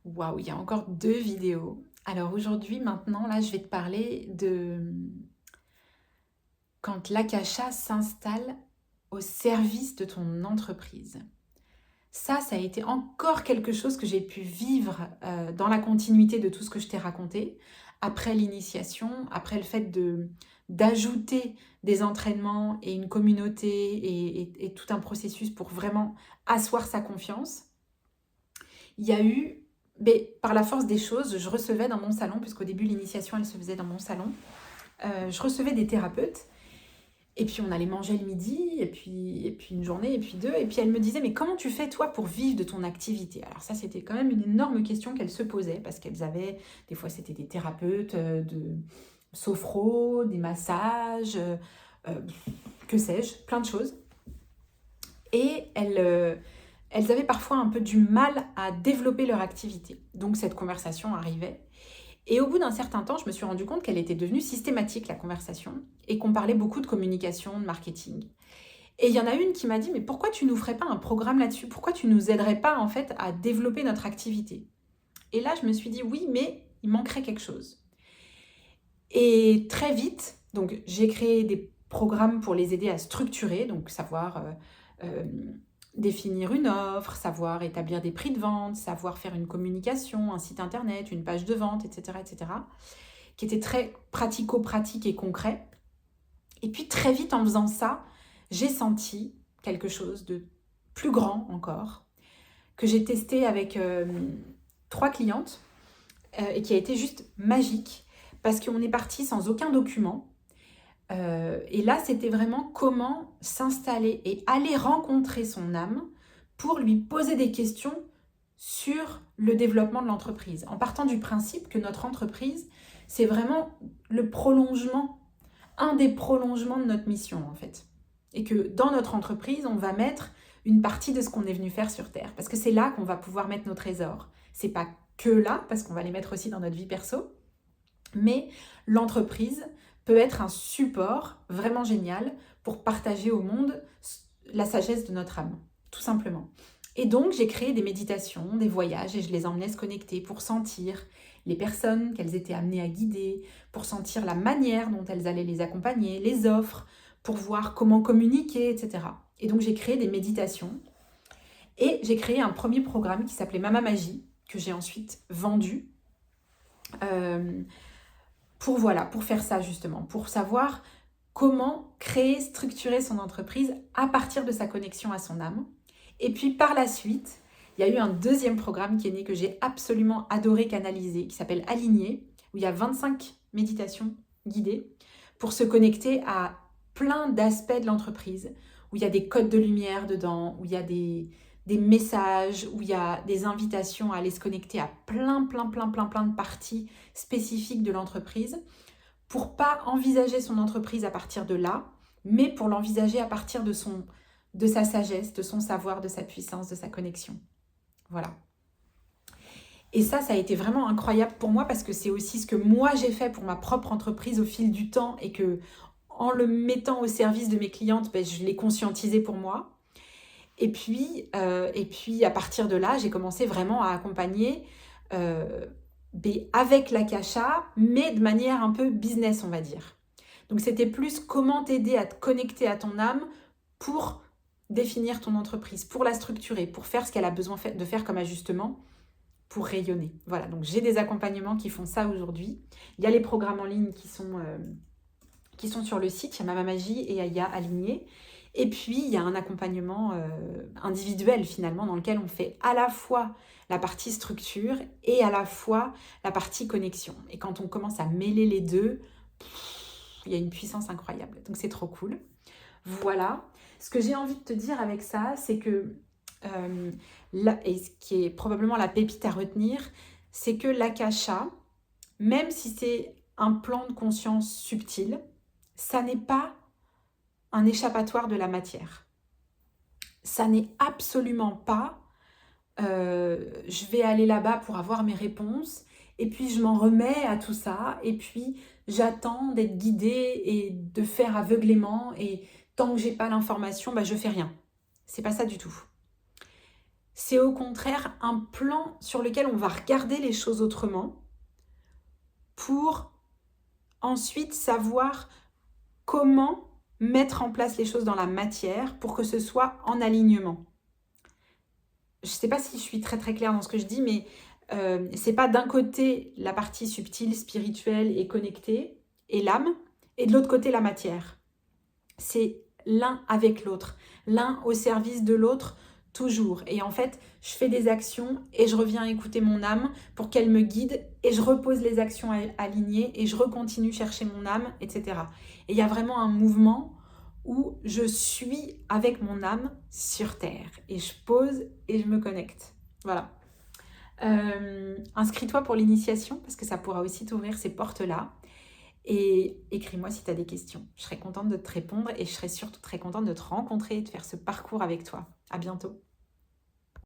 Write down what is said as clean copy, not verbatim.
Waouh, il y a encore 2 vidéos. Alors aujourd'hui, maintenant, là, je vais te parler de quand l'Akasha s'installe au service de ton entreprise. Ça a été encore quelque chose que j'ai pu vivre dans la continuité de tout ce que je t'ai raconté, après l'initiation, après le fait d'ajouter des entraînements et une communauté et tout un processus pour vraiment asseoir sa confiance. Il y a eu, mais par la force des choses, je recevais dans mon salon, puisqu'au début l'initiation elle se faisait dans mon salon, je recevais des thérapeutes, et puis on allait manger le midi, et puis une journée, et puis deux, et puis elle me disait, mais comment tu fais toi pour vivre de ton activité? Alors ça c'était quand même une énorme question qu'elles se posaient, parce qu'elles avaient, des fois c'était des thérapeutes de sophro, des massages, euh, que sais-je, plein de choses. Et elles avaient parfois un peu du mal à développer leur activité. Donc cette conversation arrivait. Et au bout d'un certain temps, je me suis rendu compte qu'elle était devenue systématique, la conversation, et qu'on parlait beaucoup de communication, de marketing. Et il y en a une qui m'a dit, mais pourquoi tu nous ferais pas un programme là-dessus? Pourquoi tu nous aiderais pas en fait à développer notre activité? Et là, je me suis dit, oui, mais il manquerait quelque chose. Et très vite, donc j'ai créé des programmes pour les aider à structurer, donc savoir euh, définir une offre, savoir établir des prix de vente, savoir faire une communication, un site internet, une page de vente, etc., qui était très pratico-pratique et concret. Et puis très vite, en faisant ça, j'ai senti quelque chose de plus grand encore, que j'ai testé avec 3 clientes, et qui a été juste magique, parce qu'on est parti sans aucun document. Et là, c'était vraiment comment s'installer et aller rencontrer son âme pour lui poser des questions sur le développement de l'entreprise, en partant du principe que notre entreprise, c'est vraiment le prolongement, un des prolongements de notre mission en fait. Et que dans notre entreprise, on va mettre une partie de ce qu'on est venu faire sur Terre, parce que c'est là qu'on va pouvoir mettre nos trésors. C'est pas que là, parce qu'on va les mettre aussi dans notre vie perso, mais l'entreprise peut être un support vraiment génial pour partager au monde la sagesse de notre âme, tout simplement. Et donc, j'ai créé des méditations, des voyages, et je les emmenais se connecter pour sentir les personnes qu'elles étaient amenées à guider, pour sentir la manière dont elles allaient les accompagner, les offres, pour voir comment communiquer, etc. Et donc, j'ai créé des méditations, et j'ai créé un premier programme qui s'appelait Mama Magie, que j'ai ensuite vendu, pour faire ça justement, pour savoir comment créer, structurer son entreprise à partir de sa connexion à son âme. Et puis par la suite, il y a eu un deuxième programme qui est né, que j'ai absolument adoré canaliser, qui s'appelle Aligné, où il y a 25 méditations guidées pour se connecter à plein d'aspects de l'entreprise, où il y a des codes de lumière dedans, où il y a des messages, où il y a des invitations à aller se connecter à plein de parties spécifiques de l'entreprise, pour pas envisager son entreprise à partir de là, mais pour l'envisager à partir de sa sagesse, de son savoir, de sa puissance, de sa connexion. Voilà. Et ça a été vraiment incroyable pour moi, parce que c'est aussi ce que moi j'ai fait pour ma propre entreprise au fil du temps, et que en le mettant au service de mes clientes, je l'ai conscientisé pour moi. Et puis à partir de là, j'ai commencé vraiment à accompagner avec l'Akasha, mais de manière un peu business, on va dire. Donc c'était plus comment t'aider à te connecter à ton âme pour définir ton entreprise, pour la structurer, pour faire ce qu'elle a besoin de faire comme ajustement, pour rayonner. Voilà, donc j'ai des accompagnements qui font ça aujourd'hui. Il y a les programmes en ligne qui sont sur le site, il y a Mama Magie et il y a Aligné. Et puis, il y a un accompagnement individuel finalement, dans lequel on fait à la fois la partie structure et à la fois la partie connexion. Et quand on commence à mêler les deux, il y a une puissance incroyable. Donc c'est trop cool. Voilà. Ce que j'ai envie de te dire avec ça, c'est que, et ce qui est probablement la pépite à retenir, c'est que l'Akasha, même si c'est un plan de conscience subtil, ça n'est pas un échappatoire de la matière. Ça n'est absolument pas je vais aller là-bas pour avoir mes réponses, et puis je m'en remets à tout ça, et puis j'attends d'être guidée et de faire aveuglément, et tant que j'ai pas l'information, je fais rien. C'est pas ça du tout. c'est au contraire un plan sur lequel on va regarder les choses autrement pour ensuite savoir comment mettre en place les choses dans la matière pour que ce soit en alignement. Je ne sais pas si je suis très très claire dans ce que je dis, mais c'est pas d'un côté la partie subtile, spirituelle et connectée, et l'âme, et de l'autre côté la matière. C'est l'un avec l'autre, l'un au service de l'autre, toujours. Et en fait, je fais des actions et je reviens écouter mon âme pour qu'elle me guide et je repose les actions alignées et je recontinue chercher mon âme, etc. Et il y a vraiment un mouvement où je suis avec mon âme sur Terre et je pose et je me connecte. Voilà. Inscris-toi pour l'initiation parce que ça pourra aussi t'ouvrir ces portes-là. Et écris-moi si tu as des questions. Je serai contente de te répondre et je serai surtout très contente de te rencontrer et de faire ce parcours avec toi. À bientôt.